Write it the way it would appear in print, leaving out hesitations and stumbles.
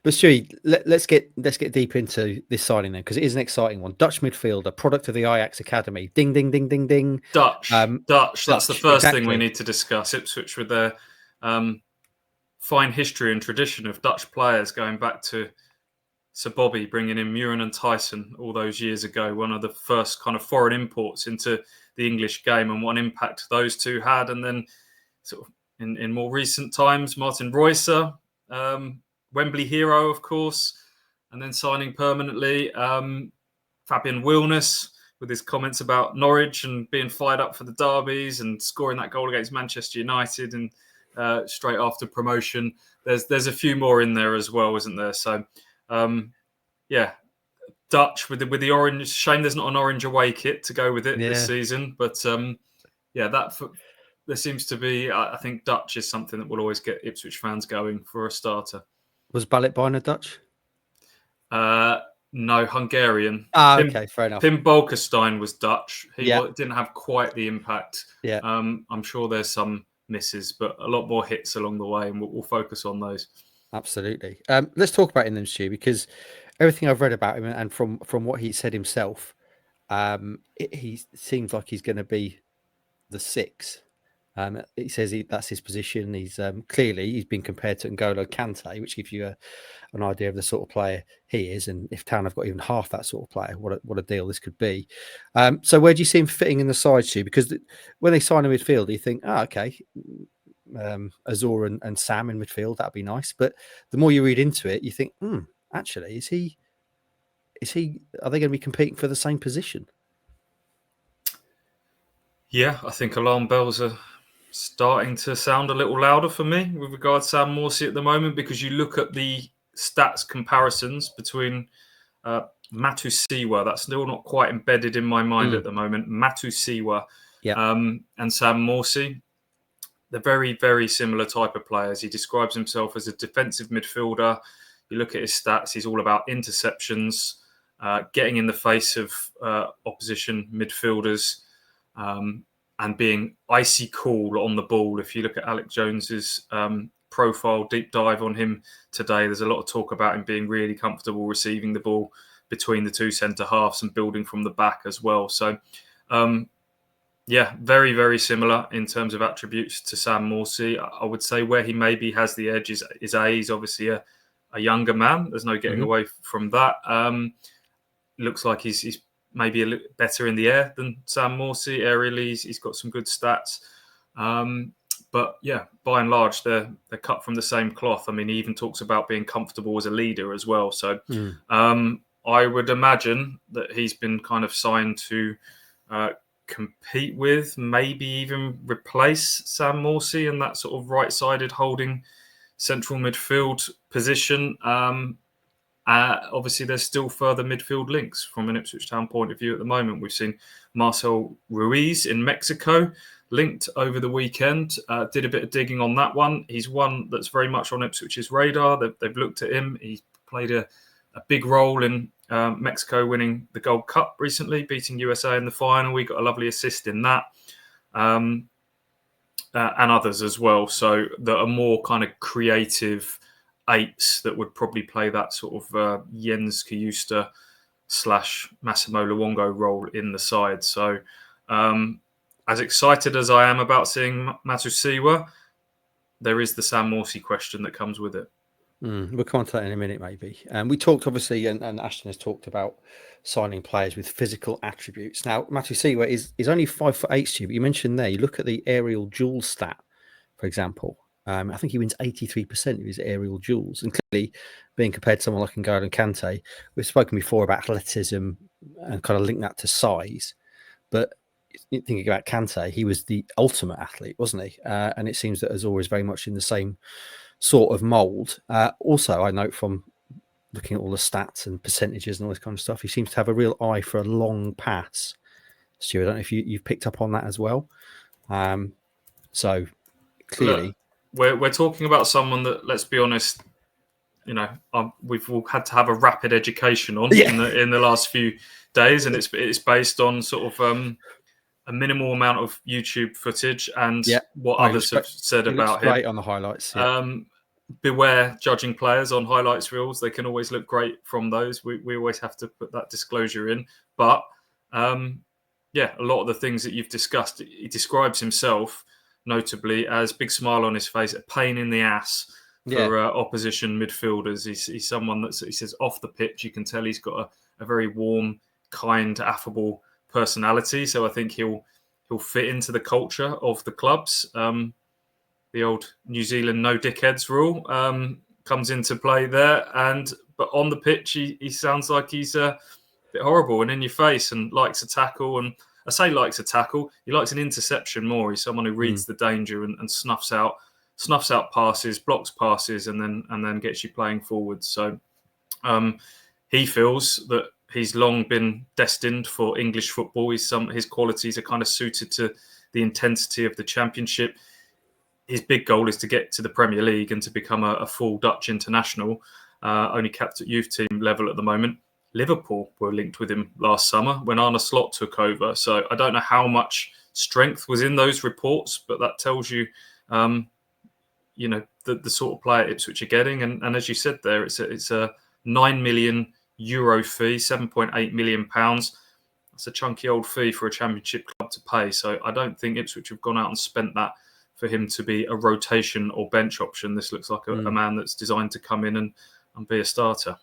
But Stewie, let's get deep into this signing then, because it is an exciting one. Dutch midfielder, product of the Ajax academy. Ding, ding, ding, ding, ding. Dutch. That's the first thing we exactly. need to discuss. Ipswich with their fine history and tradition of Dutch players going back to Sir Bobby bringing in Muren and Tyson all those years ago, one of the first kind of foreign imports into the English game, and what impact those two had. And then sort of in more recent times, Martin Reusser, Wembley hero, of course, and then signing permanently Fabian Wilness with his comments about Norwich and being fired up for the derbies and scoring that goal against Manchester United and straight after promotion. There's a few more in there as well, isn't there? So, yeah, Dutch with the orange. Shame there's not an orange away kit to go with it this season, but there seems to be. I think Dutch is something that will always get Ipswich fans going for a starter. Was Balletbeiner Dutch? No, Hungarian. Okay, fair enough. Pim Bolkestein was Dutch. He didn't have quite the impact. Yeah. I'm sure there's some misses, but a lot more hits along the way, and we'll focus on those. Absolutely. Let's talk about him, Stu, because everything I've read about him and from what he said himself, he seems like he's going to be the 6. He says that's his position. He's clearly he's been compared to N'Golo Kante, which gives you an idea of the sort of player he is. And if Town have got even half that sort of player, what a deal this could be. So where do you see him fitting in the side, Stu? Because when they sign a midfielder, you think, okay, Azor and Sam in midfield, that'd be nice. But the more you read into it, you think, actually, is he? Are they going to be competing for the same position? Yeah, I think alarm bells are starting to sound a little louder for me with regard to Sam Morsey at the moment, because you look at the stats comparisons between Matusiwa, that's still not quite embedded in my mind at the moment, Matusiwa and Sam Morsey. They're very, very similar type of players. He describes himself as a defensive midfielder. You look at his stats, he's all about interceptions, getting in the face of opposition midfielders, and being icy cool on the ball. If you look at Alex Jones's profile, deep dive on him today, there's a lot of talk about him being really comfortable receiving the ball between the two centre halves and building from the back as well. So, very, very similar in terms of attributes to Sam Morsey. I would say where he maybe has the edge is he's obviously a younger man. There's no getting away from that. Looks like he's maybe a little better in the air than Sam Morsey. Aerially, he's got some good stats. But yeah, by and large, they're cut from the same cloth. I mean, he even talks about being comfortable as a leader as well. So I would imagine that he's been kind of signed to compete with, maybe even replace Sam Morsey in that sort of right-sided holding central midfield position. Obviously, there's still further midfield links from an Ipswich Town point of view at the moment. We've seen Marcel Ruiz in Mexico linked over the weekend. Did a bit of digging on that one. He's one that's very much on Ipswich's radar. They've looked at him. He played a big role in Mexico winning the Gold Cup recently, beating USA in the final. We got a lovely assist in that. And others as well. So that are more kind of creative 8s that would probably play that sort of Jens Kjuster / Massimo Luongo role in the side. So as excited as I am about seeing Matusiwa, there is the Sam Morsey question that comes with it. We'll come on to that in a minute, maybe. We talked, obviously, and Ashton has talked about signing players with physical attributes. Now, Matusiwa is only 5'8", Stu, but you mentioned there, you look at the aerial duel stat, for example. I think he wins 83% of his aerial duels. And clearly, being compared to someone like N'Golo Kante, we've spoken before about athleticism and kind of link that to size. But thinking about Kante, he was the ultimate athlete, wasn't he? And it seems that Azor is very much in the same sort of mould. Also, I note from looking at all the stats and percentages and all this kind of stuff, he seems to have a real eye for a long pass. Stuart, I don't know if you've picked up on that as well. So clearly... Look, we're talking about someone that, let's be honest, we've all had to have a rapid education on in the last few days, and it's based on sort of a minimal amount of YouTube footage and what others have said about him. Great on the highlights. Yeah. beware judging players on highlights reels. They can always look great from those. We always have to put that disclosure in. But yeah, a lot of the things that you've discussed, he describes himself notably as big smile on his face, a pain in the ass for opposition midfielders. He's someone that he says off the pitch, you can tell he's got a very warm, kind, affable personality. So I think he'll fit into the culture of the clubs. The old New Zealand no dickheads rule comes into play there. But on the pitch, he sounds like he's a bit horrible and in your face and likes a tackle. And I say likes a tackle, he likes an interception more. He's someone who reads the danger and snuffs out passes, blocks passes, and then gets you playing forward. So he feels that he's long been destined for English football. His qualities are kind of suited to the intensity of the Championship. His big goal is to get to the Premier League and to become a full Dutch international, only capped at youth team level at the moment. Liverpool were linked with him last summer when Arne Slot took over. So I don't know how much strength was in those reports, but that tells you, the sort of player Ipswich are getting. And as you said there, it's a €9 million fee, £7.8 million. That's a chunky old fee for a Championship club to pay. So I don't think Ipswich have gone out and spent that for him to be a rotation or bench option. This looks like a man that's designed to come in and be a starter.